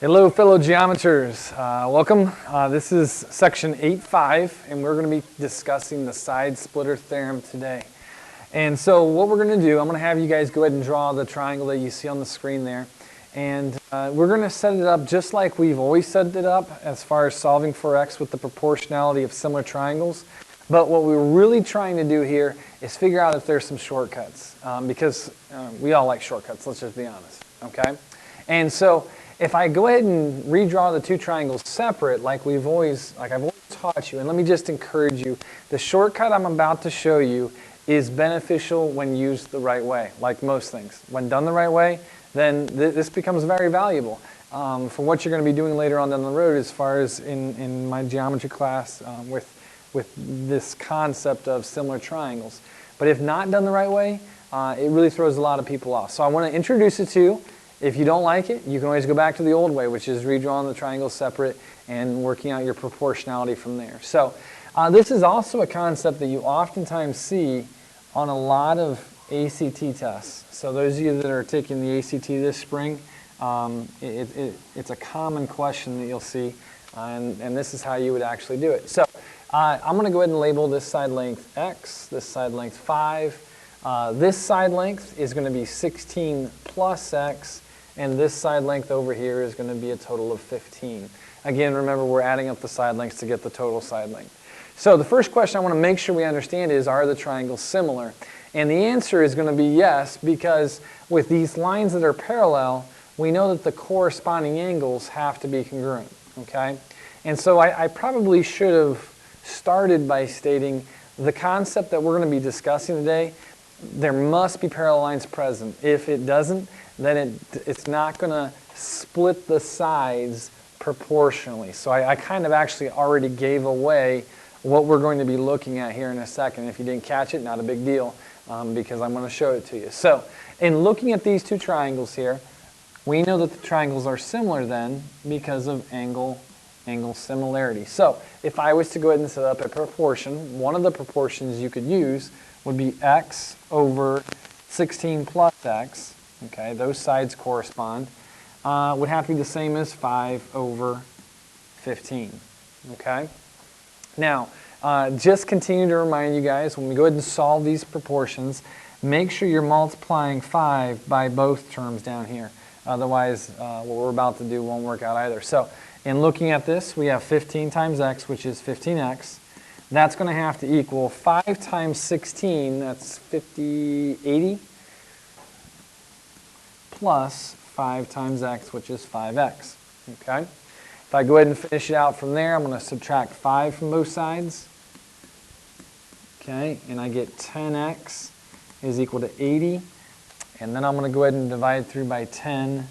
Hello fellow geometers, welcome. This is section 8.5 and we're going to be discussing the side splitter theorem today. And so what we're going to do, I'm going to have you guys go ahead and draw the triangle that you see on the screen there. And we're going to set it up just like we've always set it up as far as solving for x with the proportionality of similar triangles. But what we're really trying to do here is figure out if there's some shortcuts because we all like shortcuts, let's just be honest, okay? And so if I go ahead and redraw the two triangles separate like I've always taught you, and let me just encourage you, the shortcut I'm about to show you is beneficial when used the right way, like most things. When done the right way, then this becomes very valuable for what you're going to be doing later on down the road as far as in my geometry class with this concept of similar triangles. But if not done the right way, it really throws a lot of people off. So I want to introduce it to you. If you don't like it, you can always go back to the old way, which is redrawing the triangles separate and working out your proportionality from there. So this is also a concept that you oftentimes see on a lot of ACT tests. So those of you that are taking the ACT this spring, it's a common question that you'll see, and this is how you would actually do it. So I'm going to go ahead and label this side length x, this side length 5. This side length is going to be 16 plus x. And this side length over here is going to be a total of 15. Again, remember we're adding up the side lengths to get the total side length. So the first question I want to make sure we understand is, are the triangles similar? And the answer is going to be yes, because with these lines that are parallel, we know that the corresponding angles have to be congruent, okay? And so I probably should have started by stating the concept that we're going to be discussing today, there must be parallel lines present. If it doesn't, then it's not going to split the sides proportionally. So I kind of actually already gave away what we're going to be looking at here in a second. If you didn't catch it, not a big deal, because I'm going to show it to you. So in looking at these two triangles here, we know that the triangles are similar then because of angle similarity. So if I was to go ahead and set up a proportion, one of the proportions you could use would be x over 16 plus x. Okay, those sides correspond. Would have to be the same as 5 over 15. Okay? Now, just continue to remind you guys, when we go ahead and solve these proportions, make sure you're multiplying 5 by both terms down here. Otherwise, what we're about to do won't work out either. So, in looking at this, we have 15 times x, which is 15x. That's going to have to equal 5 times 16, that's 80, plus 5 times x, which is 5x. Okay? If I go ahead and finish it out from there, I'm going to subtract 5 from both sides. Okay, and I get 10x is equal to 80. And then I'm going to go ahead and divide through by 10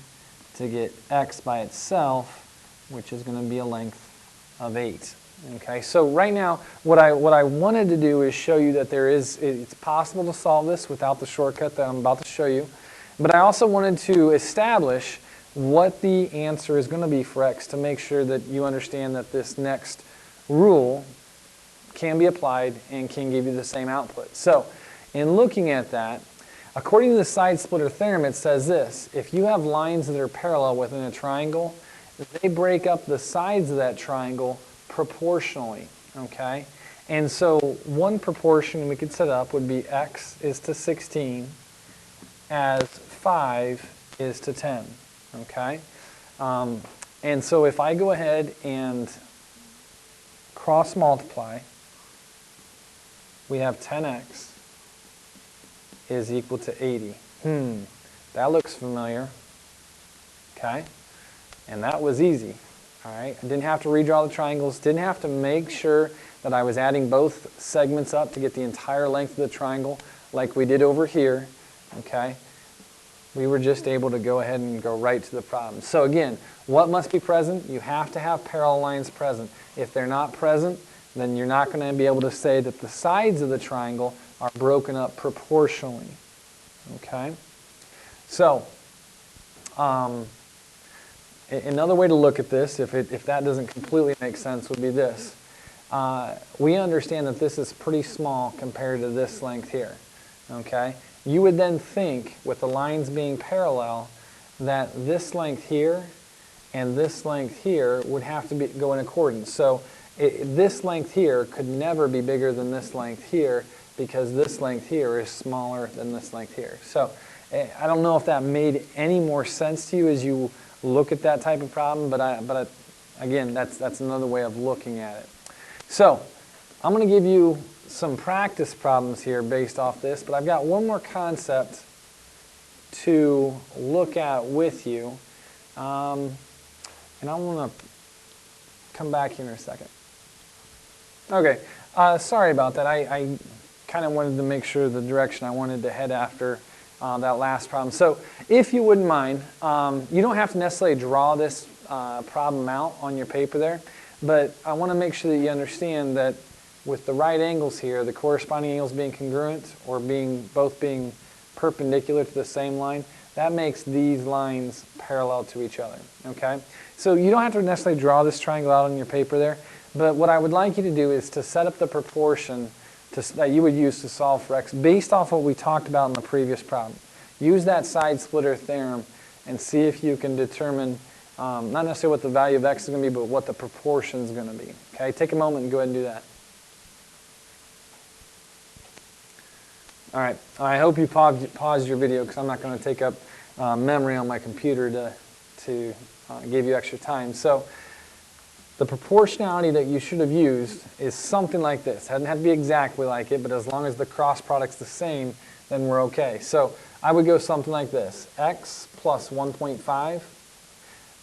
to get x by itself, which is going to be a length of 8. Okay, so right now, what I wanted to do is show you that it's possible to solve this without the shortcut that I'm about to show you. But I also wanted to establish what the answer is going to be for x to make sure that you understand that this next rule can be applied and can give you the same output. So, in looking at that, according to the side splitter theorem, it says this: if you have lines that are parallel within a triangle, they break up the sides of that triangle proportionally, okay? And so one proportion we could set up would be x is to 16 as 5 is to 10, okay? And so if I go ahead and cross multiply, we have 10x is equal to 80. That looks familiar, okay? And that was easy. All right, I didn't have to redraw the triangles, didn't have to make sure that I was adding both segments up to get the entire length of the triangle like we did over here, okay? We were just able to go ahead and go right to the problem. So again, what must be present? You have to have parallel lines present. If they're not present, then you're not going to be able to say that the sides of the triangle are broken up proportionally, okay? So, another way to look at this, if that doesn't completely make sense, would be this. We understand that this is pretty small compared to this length here. Okay? You would then think, with the lines being parallel, that this length here and this length here would have to go in accordance. So this length here could never be bigger than this length here, because this length here is smaller than this length here. So I don't know if that made any more sense to you as you look at that type of problem, but again, that's another way of looking at it. So I'm going to give you some practice problems here based off this, but I've got one more concept to look at with you, and I want to come back here in a second. Okay, sorry about that. I kind of wanted to make sure the direction I wanted to head after that last problem. So if you wouldn't mind, you don't have to necessarily draw this problem out on your paper there, but I want to make sure that you understand that with the right angles here, the corresponding angles being congruent or both being perpendicular to the same line, that makes these lines parallel to each other. Okay? So you don't have to necessarily draw this triangle out on your paper there, but what I would like you to do is to set up the proportion that you would use to solve for x based off what we talked about in the previous problem. Use that side splitter theorem and see if you can determine not necessarily what the value of x is going to be, but what the proportion is going to be. Okay? Take a moment and go ahead and do that. All right, I hope you paused your video because I'm not going to take up memory on my computer to give you extra time. So the proportionality that you should have used is something like this. It doesn't have to be exactly like it, but as long as the cross product's the same, then we're okay. So I would go something like this. X plus 1.5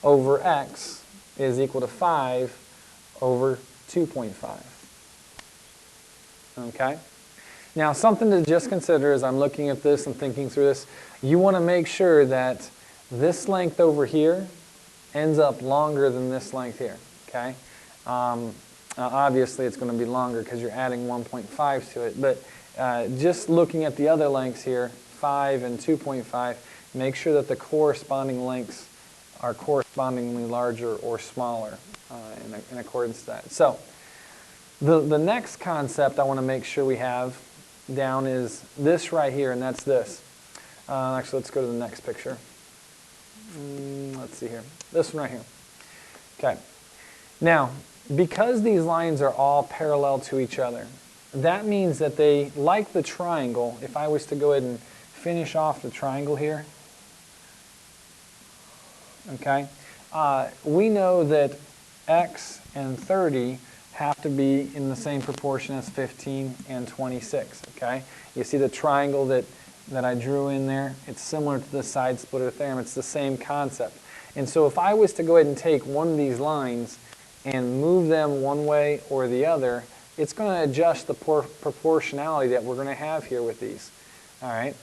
over x is equal to 5 over 2.5. Okay? Now, something to just consider as I'm looking at this and thinking through this, you want to make sure that this length over here ends up longer than this length here. Okay? Obviously, it's going to be longer because you're adding 1.5 to it, but just looking at the other lengths here, 5 and 2.5, make sure that the corresponding lengths are correspondingly larger or smaller in accordance to that. So, the next concept I want to make sure we have down is this right here, and that's this. Actually, let's go to the next picture. Let's see here. This one right here. Okay. Now, because these lines are all parallel to each other, that means that they, like the triangle, if I was to go ahead and finish off the triangle here, okay, we know that x and 30 have to be in the same proportion as 15 and 26, okay? You see the triangle that I drew in there? It's similar to the side splitter theorem. It's the same concept. And so if I was to go ahead and take one of these lines and move them one way or the other, it's going to adjust the proportionality that we're going to have here with these, all right?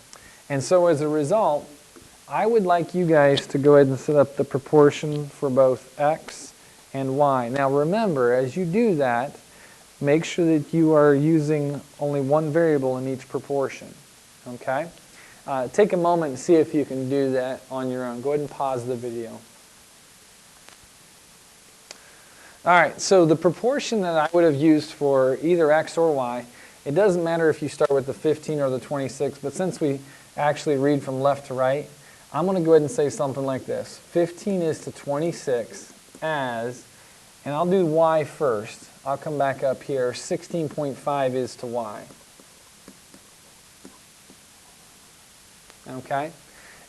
And so as a result, I would like you guys to go ahead and set up the proportion for both x and y. Now remember, as you do that, make sure that you are using only one variable in each proportion. Okay? Take a moment and see if you can do that on your own. Go ahead and pause the video. All right, so the proportion that I would have used for either x or y, it doesn't matter if you start with the 15 or the 26, but since we actually read from left to right, I'm going to go ahead and say something like this. 15 is to 26 as, and I'll do y first. I'll come back up here. 16.5 is to y. Okay?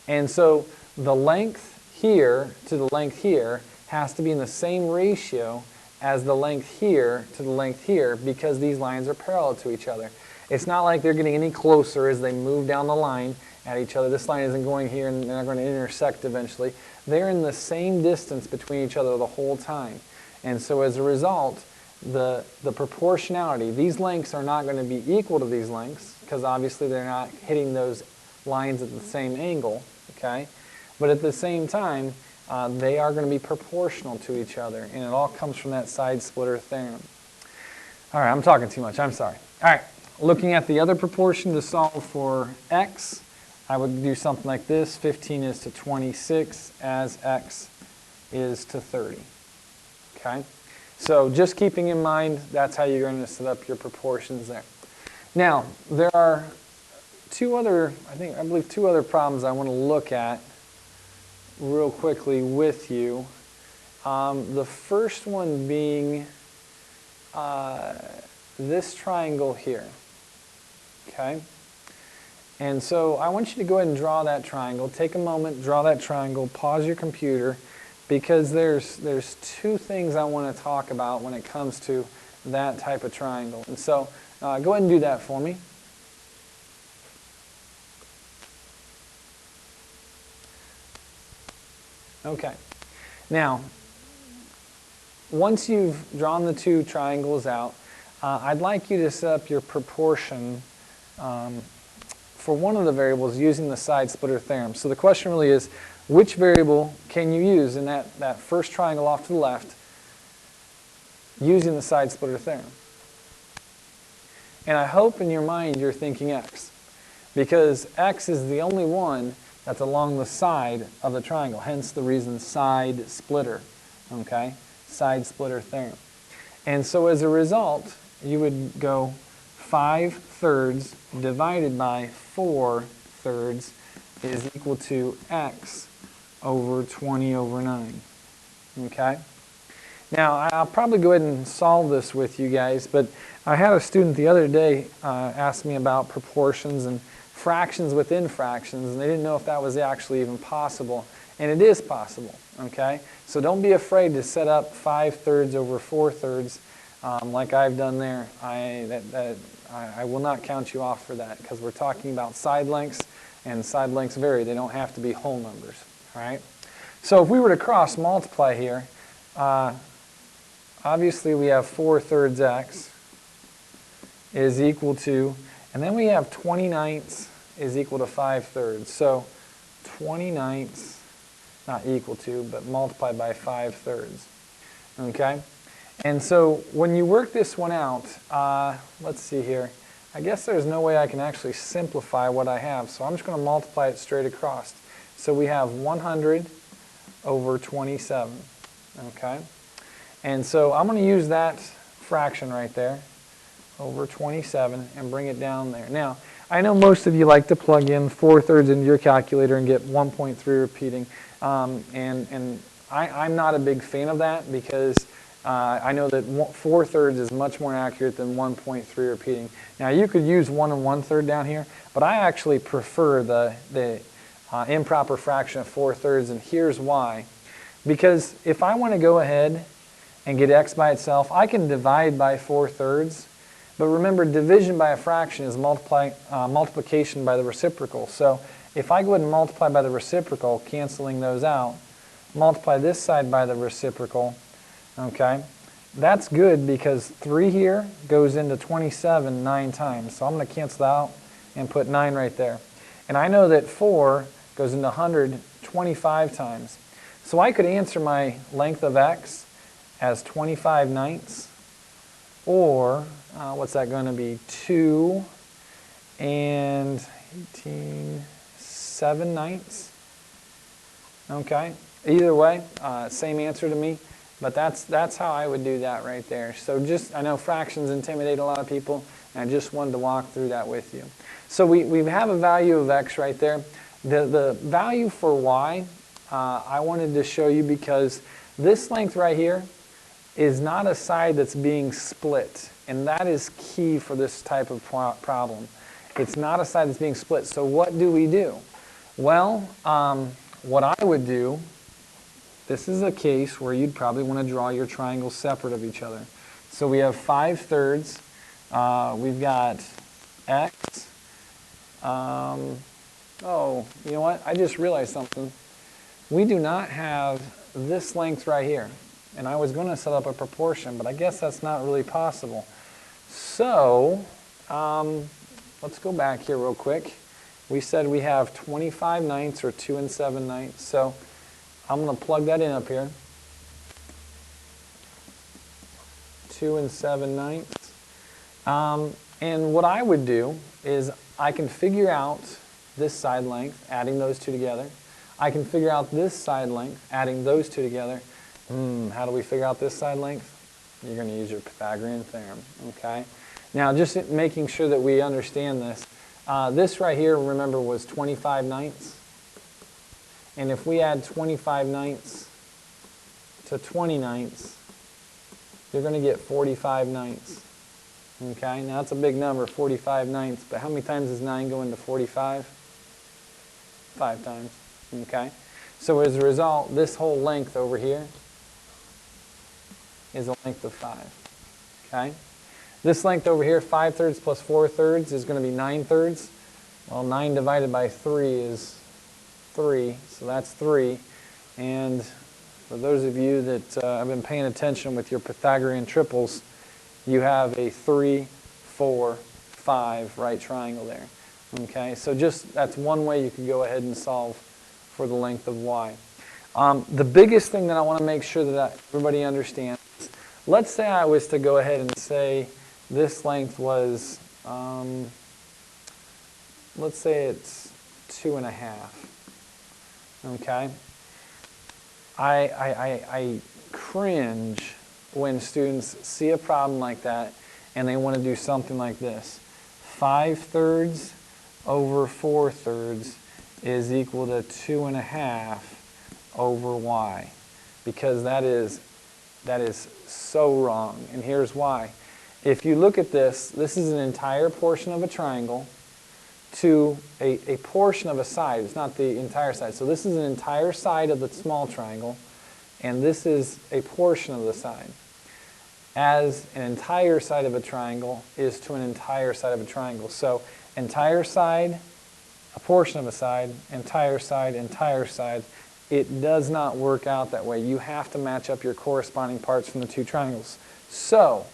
And so the length here to the length here has to be in the same ratio as the length here to the length here because these lines are parallel to each other. It's not like they're getting any closer as they move down the line at each other. This line isn't going here and they're going to intersect eventually. They're in the same distance between each other the whole time. And so as a result, the proportionality, these lengths are not going to be equal to these lengths because obviously they're not hitting those lines at the same angle, okay? But at the same time, they are going to be proportional to each other, and it all comes from that side splitter theorem. All right, I'm talking too much. I'm sorry. All right, looking at the other proportion to solve for x, I would do something like this. 15 is to 26 as x is to 30. Okay? So just keeping in mind, that's how you're going to set up your proportions there. Now, there are I believe two other problems I want to look at real quickly with you. The first one being this triangle here, okay? And so I want you to go ahead and draw that triangle. Take a moment, draw that triangle, pause your computer, because there's two things I want to talk about when it comes to that type of triangle. And so go ahead and do that for me. Okay. Now, once you've drawn the two triangles out, I'd like you to set up your proportion for one of the variables using the side splitter theorem. So the question really is, which variable can you use in that first triangle off to the left using the side splitter theorem? And I hope in your mind you're thinking x, because x is the only one that's along the side of the triangle, hence the reason side splitter, okay? Side splitter theorem. And so as a result, you would go 5/3 divided by 4/3 is equal to x over 20/9, okay? Now, I'll probably go ahead and solve this with you guys, but I had a student the other day ask me about proportions and fractions within fractions, and they didn't know if that was actually even possible. And it is possible, okay? So don't be afraid to set up 5/3 over 4/3 like I've done there. I will not count you off for that, because we're talking about side lengths, and side lengths vary. They don't have to be whole numbers, all right? So if we were to cross multiply here, obviously we have 4/3 x is equal to, and then we have 20/9 is equal to 5/3. So 20/9, not equal to, but multiplied by 5/3. Okay? And so when you work this one out, let's see here. I guess there's no way I can actually simplify what I have, so I'm just going to multiply it straight across. So we have 100 over 27. Okay? And so I'm going to use that fraction right there, over 27, and bring it down there. Now, I know most of you like to plug in 4/3 into your calculator and get 1.3 repeating, and I'm not a big fan of that, because I know that 4/3 is much more accurate than 1.3 repeating. Now, you could use 1 1/3 down here, but I actually prefer the improper fraction of 4/3, and here's why. Because if I want to go ahead and get x by itself, I can divide by 4/3. But remember, division by a fraction is multiplication by the reciprocal. So if I go ahead and multiply by the reciprocal, canceling those out, multiply this side by the reciprocal, okay, that's good, because 3 here goes into 27 9 times. So I'm going to cancel that out and put 9 right there. And I know that 4 goes into 100 25 times. So I could answer my length of x as 25/9, or what's that going to be? 2 and 18 7/9. Okay. Either way, same answer to me, but that's how I would do that right there. So I know fractions intimidate a lot of people, and I just wanted to walk through that with you. So we have a value of x right there. The value for y, I wanted to show you, because this length right here is not a side that's being split, and that is key for this type of problem. It's not a side that's being split. So what do we do? Well, what I would do, this is a case where you'd probably want to draw your triangles separate of each other. So we have 5/3. We've got x. Oh, you know what? I just realized something. We do not have this length right here. And I was going to set up a proportion, but I guess that's not really possible. So let's go back here real quick. We said we have 25/9, or 2 7/9. So I'm going to plug that in up here. 2 7/9. And what I would do is I can figure out this side length, adding those two together. I can figure out this side length, adding those two together. How do we figure out this side length? You're going to use your Pythagorean theorem, okay? Now, just making sure that we understand this. This right here, remember, was 25/9. And if we add 25/9 to 20 ninths, you're going to get 45 ninths. Okay, now that's a big number, 45 ninths, but how many times does 9 go into 45? 5 times. Okay, so as a result, this whole length over here is a length of 5. Okay, this length over here, 5/3 plus 4/3 is going to be 9/3. Well, 9 divided by 3 is 3, so that's 3. And for those of you that have been paying attention with your Pythagorean triples, you have a 3, 4, 5 right triangle there. Okay, so that's one way you can go ahead and solve for the length of y. The biggest thing that I want to make sure that everybody understands, let's say I was to go ahead and say this length was, let's say it's 2.5. Okay, I cringe when students see a problem like that and they want to do something like this. 5/3 over 4/3 is equal to 2.5 over y, because that is so wrong, and here's why. If you look at this, this is an entire portion of a triangle to a portion of a side. It's not the entire side. So this is an entire side of the small triangle, and this is a portion of the side. As an entire side of a triangle is to an entire side of a triangle. So entire side, a portion of a side, entire side, entire side. It does not work out that way. You have to match up your corresponding parts from the two triangles. So,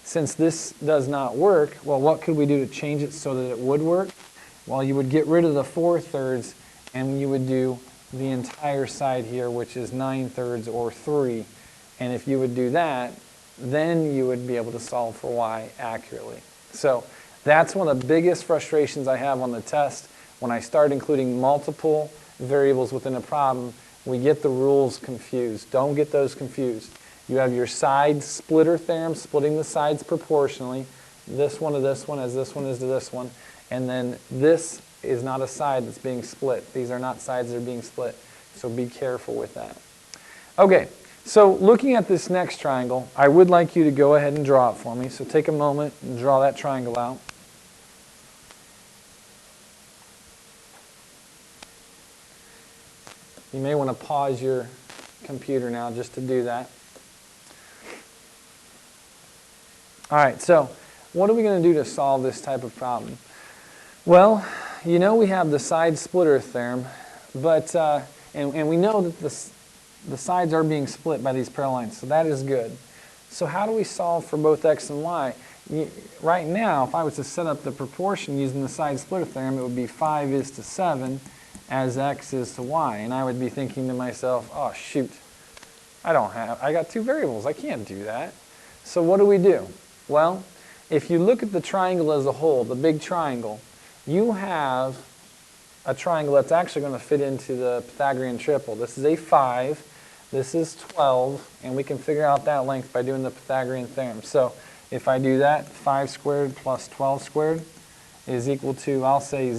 since this does not work, well, what could we do to change it so that it would work? Well, you would get rid of the 4/3 and you would do the entire side here, which is 9/3 or 3. And if you would do that, then you would be able to solve for y accurately. So that's one of the biggest frustrations I have on the test. When I start including multiple variables within a problem, we get the rules confused. Don't get those confused. You have your side splitter theorem, splitting the sides proportionally. This one to this one as this one is to this one. And then this is not a side that's being split. These are not sides that are being split. So be careful with that. Okay, so looking at this next triangle, I would like you to go ahead and draw it for me. So take a moment and draw that triangle out. You may want to pause your computer now just to do that. All right, so what are we going to do to solve this type of problem? Well, you know we have the side splitter theorem, but and we know that the sides are being split by these parallel lines, so that is good. So how do we solve for both x and y? Right now, if I was to set up the proportion using the side splitter theorem, it would be 5:7 as x is to y, and I would be thinking to myself, oh shoot, I got two variables, I can't do that. So what do? Well, if you look at the triangle as a whole, the big triangle, you have a triangle that's actually going to fit into the Pythagorean triple. This is a 5, this is 12, and we can figure out that length by doing the Pythagorean theorem. So if I do that, 5 squared plus 12 squared is equal to, I'll say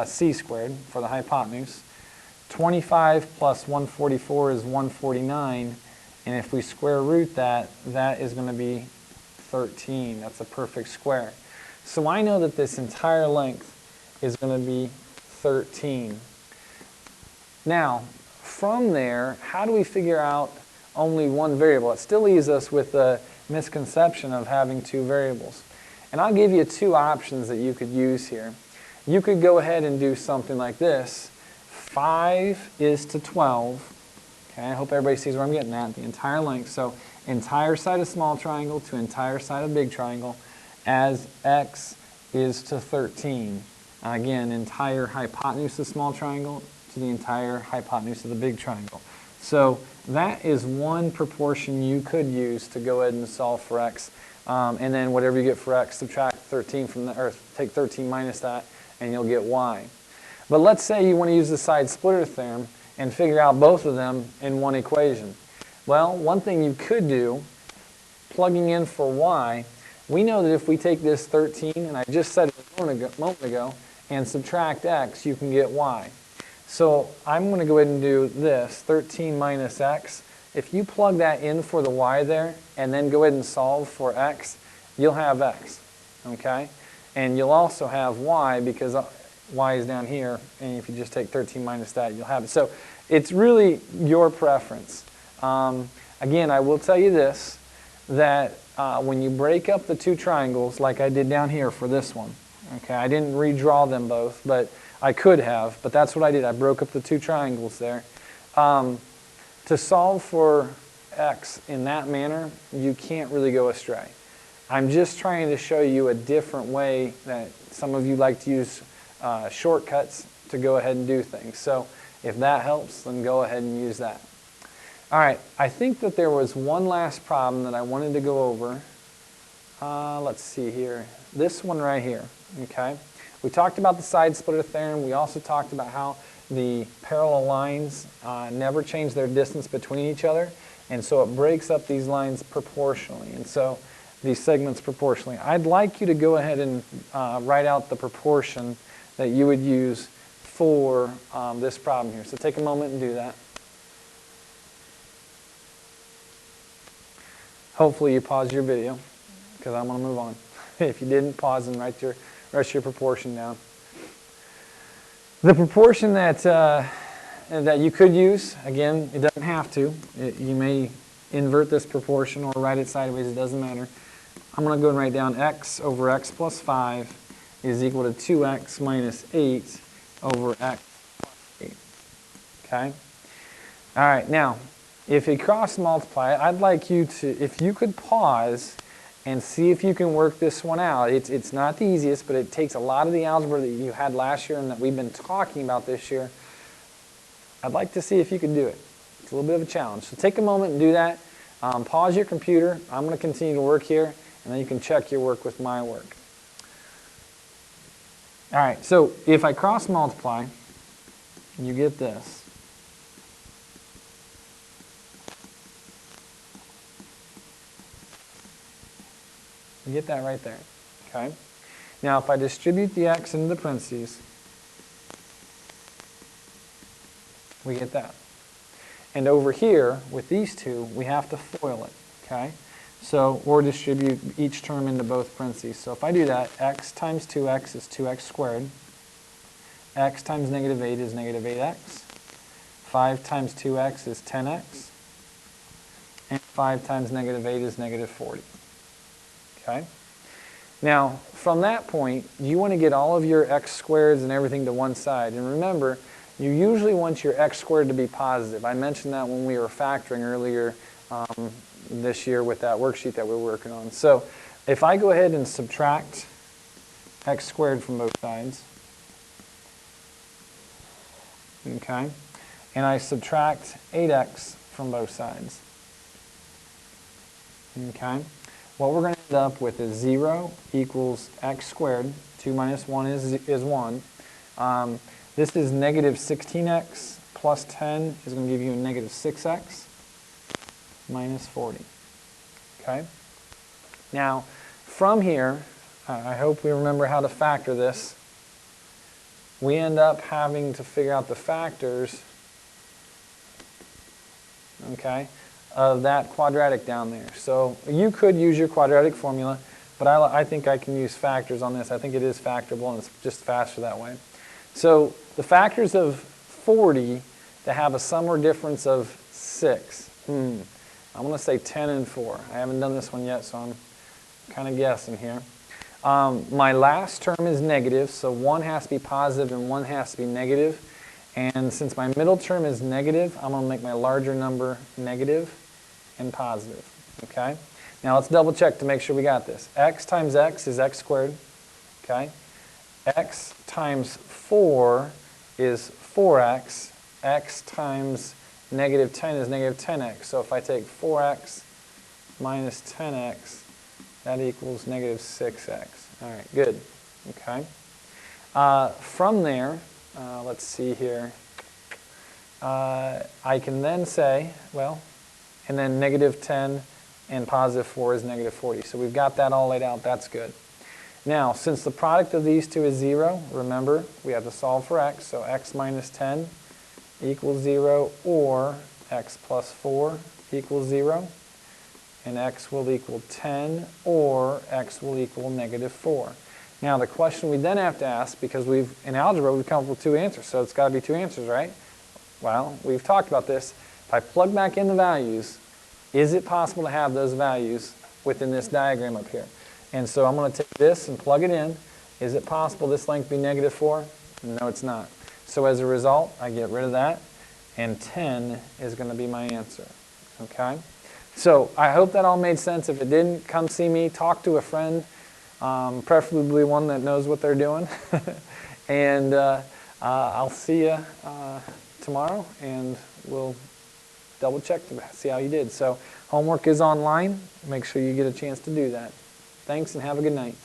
c squared for the hypotenuse. 25 plus 144 is 149, and if we square root that, that is going to be 13. That's a perfect square. So I know that this entire length is going to be 13. Now, from there, how do we figure out only one variable? It still leaves us with the misconception of having two variables. And I'll give you two options that you could use here. You could go ahead and do something like this. 5:12. Okay, I hope everybody sees where I'm getting at, the entire length. So entire side of small triangle to entire side of big triangle as x is to 13. Again, entire hypotenuse of small triangle to the entire hypotenuse of the big triangle. So that is one proportion you could use to go ahead and solve for x. And then whatever you get for x, subtract 13 from that, or take 13 minus that, and you'll get y. But let's say you want to use the side splitter theorem and figure out both of them in one equation. Well, one thing you could do, plugging in for y, we know that if we take this 13, and I just said it a moment ago, and subtract x, you can get y. So I'm going to go ahead and do this. 13 minus x If you plug that in for the y there and then go ahead and solve for x, you'll have x, okay? And you'll also have y because y is down here, and if you just take 13 minus that, you'll have it. So it's really your preference. Again, I will tell you this, that when you break up the two triangles, like I did down here for this one, okay, I didn't redraw them both, but I could have, but that's what I did. I broke up the two triangles there. To solve for x in that manner, you can't really go astray. I'm just trying to show you a different way that some of you like to use shortcuts to go ahead and do things. So if that helps, then go ahead and use that. All right, I think that there was one last problem that I wanted to go over. Let's see here. This one right here, okay? We talked about the side splitter theorem. We also talked about how the parallel lines never change their distance between each other, and so it breaks up these lines proportionally, and so these segments proportionally. I'd like you to go ahead and write out the proportion that you would use for this problem here. So take a moment and do that. Hopefully you paused your video, because I'm going to move on. If you didn't, pause and write your rest of your proportion down. The proportion that you could use, again, it doesn't have to. You may invert this proportion or write it sideways, it doesn't matter. I'm going to go and write down x over x plus 5 is equal to 2x minus 8 over x plus 8. Okay? All right, now, if you cross multiply, I'd like you to, if you could pause and see if you can work this one out. It's not the easiest, but it takes a lot of the algebra that you had last year and that we've been talking about this year. I'd like to see if you can do it. It's a little bit of a challenge. So take a moment and do that. Pause your computer. I'm going to continue to work here, and then you can check your work with my work. All right, so if I cross multiply, you get this. You get that right there, okay? Now, if I distribute the x into the parentheses, we get that. And over here, with these two, we have to FOIL it, okay? So, or distribute each term into both parentheses. So if I do that, x times 2x is 2x squared. X times negative 8 is negative 8x. 5 times 2x is 10x. And 5 times negative 8 is negative 40. Okay? Now, from that point, you want to get all of your x squareds and everything to one side. And remember, you usually want your x squared to be positive. I mentioned that when we were factoring earlier this year with that worksheet that we're working on. So if I go ahead and subtract x squared from both sides, okay, and I subtract 8x from both sides, okay, what we're going to end up with is 0 equals x squared. 2 minus 1 is 1. This is negative 16x plus 10 is going to give you a negative 6x minus 40. Okay? Now, from here, I hope we remember how to factor this. We end up having to figure out the factors, okay, of that quadratic down there. So you could use your quadratic formula, but I think I can use factors on this. I think it is factorable, and it's just faster that way. So the factors of 40 to have a sum or difference of 6. I'm going to say 10 and 4. I haven't done this one yet, so I'm kind of guessing here. My last term is negative, so one has to be positive and one has to be negative. And since my middle term is negative, I'm going to make my larger number negative and positive. Okay? Now let's double check to make sure we got this. X times x is x squared. Okay? X times 4 is 4x. X times negative 10 is negative 10x. So if I take 4x minus 10x, that equals negative 6x. All right, good. Okay. From there, let's see here. I can then say, well, and then negative 10 and positive 4 is negative 40. So we've got that all laid out. That's good. Now, since the product of these two is 0, remember, we have to solve for x. So x minus 10 equals 0, or x plus 4 equals 0, and x will equal 10, or x will equal negative 4. Now the question we then have to ask, because in algebra we've come up with two answers, so it's got to be two answers, right? Well, we've talked about this. If I plug back in the values, is it possible to have those values within this diagram up here? And so I'm going to take this and plug it in. Is it possible this length be negative 4? No, it's not. So as a result, I get rid of that, and 10 is going to be my answer. Okay? So I hope that all made sense. If it didn't, come see me. Talk to a friend, preferably one that knows what they're doing. And I'll see you tomorrow, and we'll double check to see how you did. So homework is online. Make sure you get a chance to do that. Thanks, and have a good night.